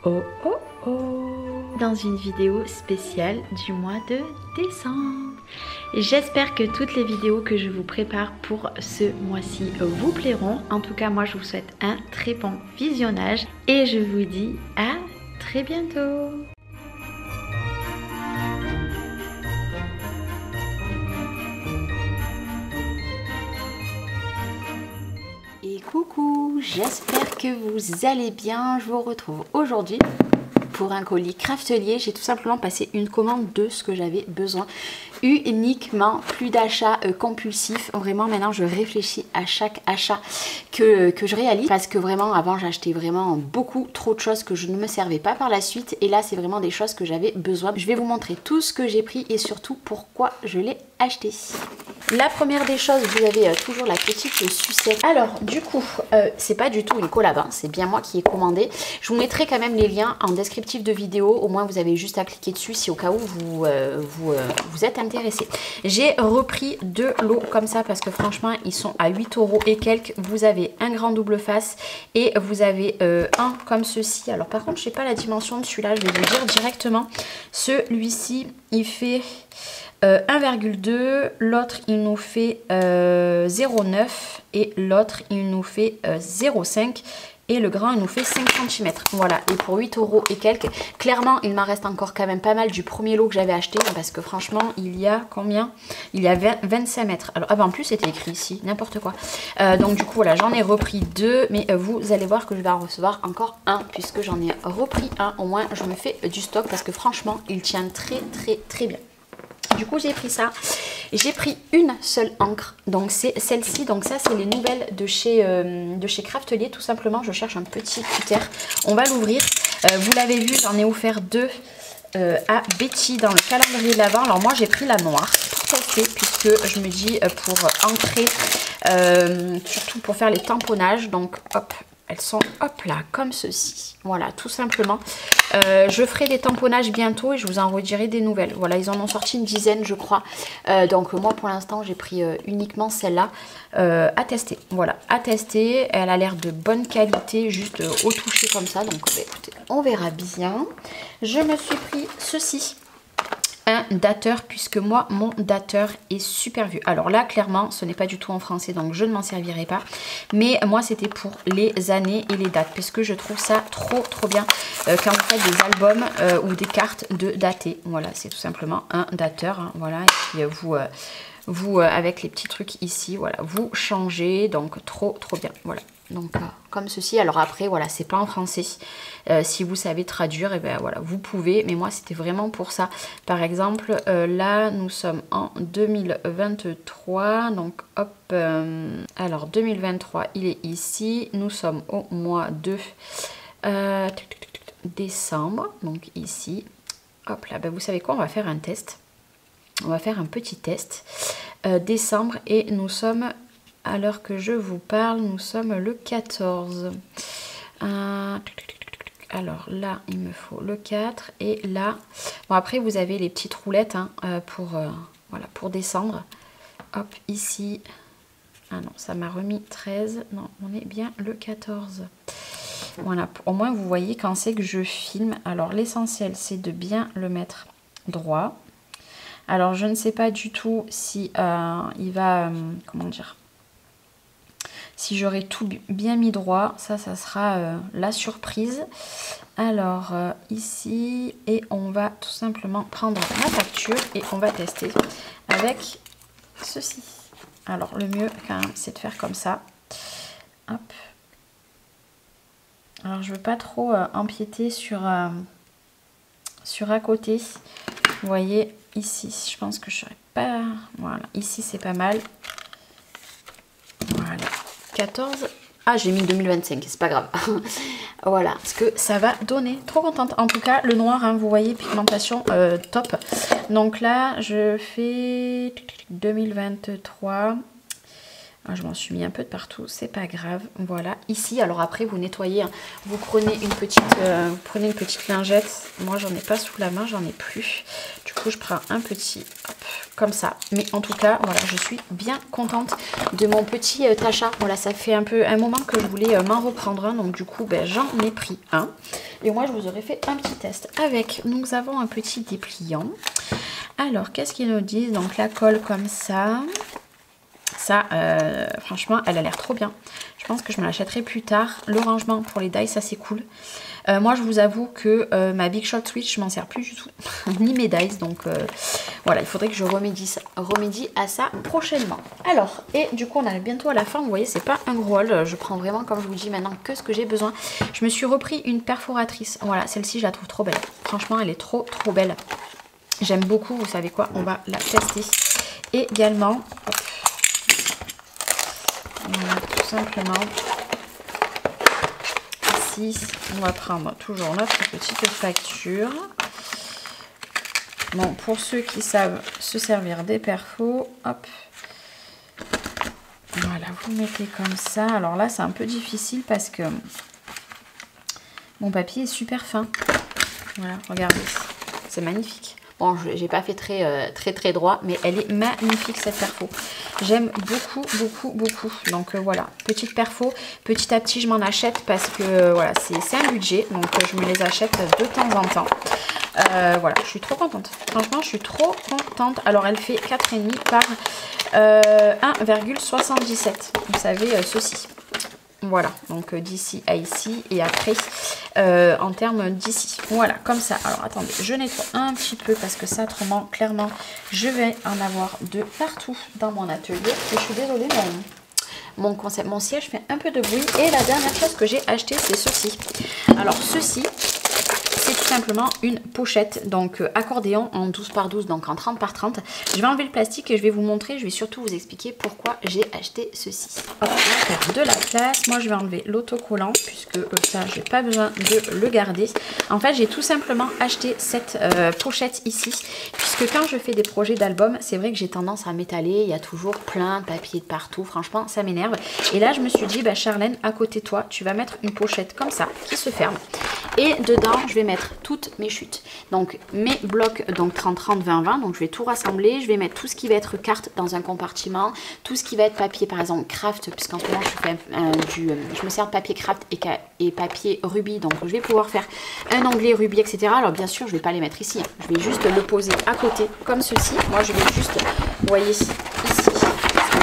Oh oh oh, dans une vidéo spéciale du mois de décembre. J'espère que toutes les vidéos que je vous prépare pour ce mois-ci vous plairont. En tout cas, moi je vous souhaite un très bon visionnage et je vous dis à très bientôt. Et coucou, j'espère que vous allez bien. Je vous retrouve aujourd'hui pour un colis Craftelier. J'ai tout simplement passé une commande de ce que j'avais besoin uniquement, plus d'achats compulsifs. Vraiment maintenant je réfléchis à chaque achat que je réalise, parce que vraiment avant j'achetais vraiment beaucoup trop de choses que je ne me servais pas par la suite, et là c'est vraiment des choses que j'avais besoin. Je vais vous montrer tout ce que j'ai pris et surtout pourquoi je l'ai acheté. La première des choses, vous avez toujours la petite sucette. Alors du coup c'est pas du tout une collab, hein, c'est bien moi qui ai commandé. Je vous mettrai quand même les liens en descriptif de vidéo, au moins vous avez juste à cliquer dessus si au cas où vous êtes intéressé. J'ai repris deux lots comme ça parce que franchement ils sont à 8 € et quelques. Vous avez un grand double face et vous avez un comme ceci. Alors par contre je sais pas la dimension de celui-là, je vais vous dire directement. Celui-ci il fait 1,2, l'autre il nous fait 0,9 et l'autre il nous fait 0,5 et le grand il nous fait 5 cm. Voilà, et pour 8 € et quelques, clairement il m'en reste encore quand même pas mal du premier lot que j'avais acheté, parce que franchement il y a combien? Il y a 25 mètres. Alors en plus c'était écrit ici, n'importe quoi. Donc du coup voilà, j'en ai repris deux, mais vous allez voir que je vais en recevoir encore un, puisque j'en ai repris un. Au moins je me fais du stock, parce que franchement il tient très bien. Du coup j'ai pris ça, j'ai pris une seule encre, donc c'est celle-ci. Donc ça c'est les nouvelles de chez Craftelier, tout simplement. Je cherche un petit cutter, on va l'ouvrir. Vous l'avez vu, j'en ai offert deux à Betty dans le calendrier de l'Avent. Alors moi j'ai pris la noire pour tester, puisque je me dis pour ancrer, surtout pour faire les tamponnages. Donc hop, elles sont hop là comme ceci, voilà, tout simplement. Je ferai des tamponnages bientôt et je vous en redirai des nouvelles. Voilà, ils en ont sorti une dizaine je crois, donc moi pour l'instant j'ai pris uniquement celle-là à tester. Voilà, à tester, elle a l'air de bonne qualité, juste au toucher comme ça. Donc bah, écoutez, on verra bien. Je me suis pris ceci, un dateur, puisque moi mon dateur est super vieux. Alors là clairement ce n'est pas du tout en français, donc je ne m'en servirai pas, mais moi c'était pour les années et les dates, parce que je trouve ça trop bien quand vous faites des albums ou des cartes de datés. Voilà, c'est tout simplement un dateur, hein, voilà. Et puis vous avec les petits trucs ici, voilà, vous changez, donc trop bien, voilà. Donc comme ceci. Alors après voilà, c'est pas en français, si vous savez traduire, et ben voilà, vous pouvez, mais moi c'était vraiment pour ça. Par exemple là nous sommes en 2023, donc hop, alors 2023 il est ici, nous sommes au mois de décembre, donc ici, hop là, ben vous savez quoi, on va faire un test, on va faire un petit test, décembre, et nous sommes, à l'heure que je vous parle, nous sommes le 14. Alors là, il me faut le 4. Et là, bon après vous avez les petites roulettes hein, voilà, pour descendre. Hop, ici. Ah non, ça m'a remis 13. Non, on est bien le 14. Voilà, au moins vous voyez quand c'est que je filme. Alors l'essentiel, c'est de bien le mettre droit. Alors je ne sais pas du tout si il va, comment dire, si j'aurai tout bien mis droit. Ça sera la surprise. Alors ici, et on va tout simplement prendre ma facture et on va tester avec ceci. Alors le mieux quand même c'est de faire comme ça. Hop. Alors je veux pas trop empiéter sur à côté. Vous voyez ici, je pense que je serai pas, voilà, ici c'est pas mal. Voilà, 14. Ah, j'ai mis 2025, c'est pas grave. Voilà ce que ça va donner. Trop contente. En tout cas, le noir, hein, vous voyez, pigmentation top. Donc là, je fais 2023. Je m'en suis mis un peu de partout, c'est pas grave. Voilà, ici, alors après vous nettoyez, hein. Vous prenez une petite lingette. Moi j'en ai pas sous la main, j'en ai plus. Du coup je prends un petit, hop, comme ça. Mais en tout cas, voilà, je suis bien contente de mon petit achat. Voilà, ça fait un moment que je voulais m'en reprendre un, donc du coup ben, j'en ai pris un. Et moi je vous aurais fait un petit test avec. Nous avons un petit dépliant. Alors qu'est-ce qu'ils nous disent? Donc la colle comme ça. Ça, franchement, elle a l'air trop bien. Je pense que je me l'achèterai plus tard. Le rangement pour les die, ça c'est cool. Moi, je vous avoue que ma Big Shot Switch, je m'en sers plus du tout. Ni mes dies. Donc, voilà, il faudrait que je remédie à ça prochainement. Alors, et du coup, on arrive bientôt à la fin. Vous voyez, c'est pas un gros haul. Je prends vraiment, comme je vous dis maintenant, que ce que j'ai besoin. Je me suis repris une perforatrice. Voilà, celle-ci, je la trouve trop belle. Franchement, elle est trop, trop belle. J'aime beaucoup. Vous savez quoi? On va la tester. Également... Hop. Voilà, tout simplement, ici, on va prendre toujours notre petite facture. Bon, pour ceux qui savent se servir des perfos, hop, voilà, vous mettez comme ça. Alors là, c'est un peu difficile parce que mon papier est super fin. Voilà, regardez, c'est magnifique. Bon, j'ai pas fait très droit, mais elle est magnifique cette perfo. J'aime beaucoup, beaucoup, beaucoup. Donc voilà, petite perfo. Petit à petit, je m'en achète parce que voilà, c'est un budget. Donc je me les achète de temps en temps. Voilà, je suis trop contente. Franchement, je suis trop contente. Alors, elle fait 4,5 par 1,77. Vous savez, ceci. Voilà, donc d'ici à ici et après en termes d'ici. Voilà, comme ça. Alors attendez, je nettoie un petit peu parce que ça, autrement, clairement, je vais en avoir de partout dans mon atelier. Et je suis désolée, mon siège fait un peu de bruit. Et la dernière chose que j'ai acheté, c'est ceci. Alors ceci, c'est tout simplement une pochette, donc accordéon en 12 par 12, donc en 30 par 30. Je vais enlever le plastique et je vais vous montrer, je vais surtout vous expliquer pourquoi j'ai acheté ceci. Hop, on va faire de la place. Moi, je vais enlever l'autocollant puisque ça, j'ai pas besoin de le garder. En fait, j'ai tout simplement acheté cette pochette ici puisque quand je fais des projets d'album, c'est vrai que j'ai tendance à m'étaler. Il y a toujours plein de papier de partout. Franchement, ça m'énerve. Et là, je me suis dit, bah, Charlène, à côté de toi, tu vas mettre une pochette comme ça qui se ferme. Et dedans, je vais mettre toutes mes chutes. Donc, mes blocs, donc 30-30, 20-20. Donc, je vais tout rassembler. Je vais mettre tout ce qui va être carte dans un compartiment. Tout ce qui va être papier, par exemple, craft. Puisqu'en ce moment, je me sers de papier craft et papier rubis. Donc, je vais pouvoir faire un onglet rubis, etc. Alors, bien sûr, je ne vais pas les mettre ici. Je vais juste le poser à côté, comme ceci. Moi, je vais juste, vous voyez, ici.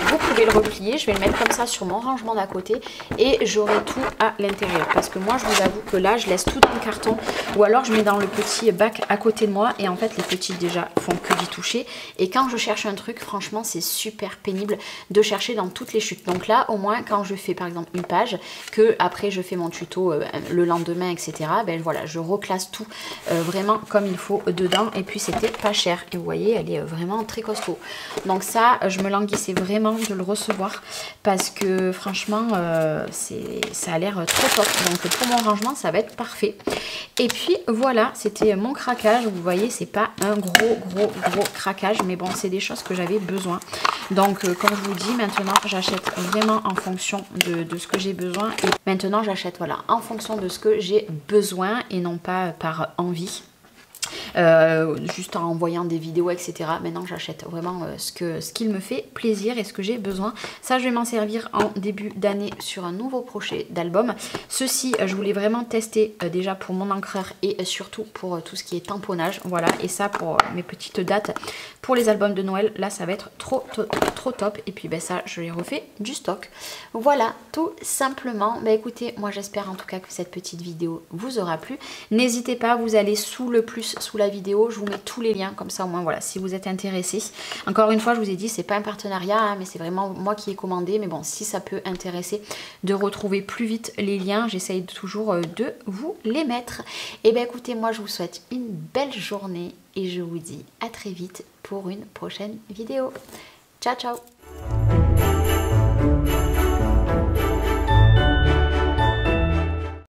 Vous pouvez le replier, je vais le mettre comme ça sur mon rangement d'à côté et j'aurai tout à l'intérieur. Parce que moi, je vous avoue que là, je laisse tout dans le carton ou alors je mets dans le petit bac à côté de moi et en fait, les petits déjà font que d'y toucher. Et quand je cherche un truc, franchement, c'est super pénible de chercher dans toutes les chutes. Donc là, au moins, quand je fais par exemple une page, que après je fais mon tuto le lendemain, etc., ben voilà, je reclasse tout vraiment comme il faut dedans. Et puis, c'était pas cher. Et vous voyez, elle est vraiment très costaud. Donc ça, je me languissais vraiment de le recevoir parce que franchement ça a l'air trop top. Donc pour mon rangement ça va être parfait. Et puis voilà, c'était mon craquage. Vous voyez, c'est pas un gros craquage, mais bon, c'est des choses que j'avais besoin. Donc comme je vous dis, maintenant j'achète vraiment en fonction de ce que j'ai besoin. Et maintenant j'achète voilà en fonction de ce que j'ai besoin et non pas par envie. Juste en voyant des vidéos, etc. Maintenant j'achète vraiment ce qu'il me fait plaisir et ce que j'ai besoin. Ça, je vais m'en servir en début d'année sur un nouveau projet d'album. Ceci, je voulais vraiment tester déjà pour mon encreur et surtout pour tout ce qui est tamponnage. Voilà, et ça pour mes petites dates pour les albums de Noël. Là, ça va être trop top. Et puis ben, ça, je les refais du stock. Voilà, tout simplement. Bah écoutez, moi j'espère en tout cas que cette petite vidéo vous aura plu. N'hésitez pas, vous allez sous la vidéo, je vous mets tous les liens comme ça au moins voilà, si vous êtes intéressé. Encore une fois, je vous ai dit, c'est pas un partenariat hein, mais c'est vraiment moi qui ai commandé, mais bon, si ça peut intéresser de retrouver plus vite les liens, j'essaye toujours de vous les mettre. Et ben écoutez, moi je vous souhaite une belle journée et je vous dis à très vite pour une prochaine vidéo. Ciao ciao.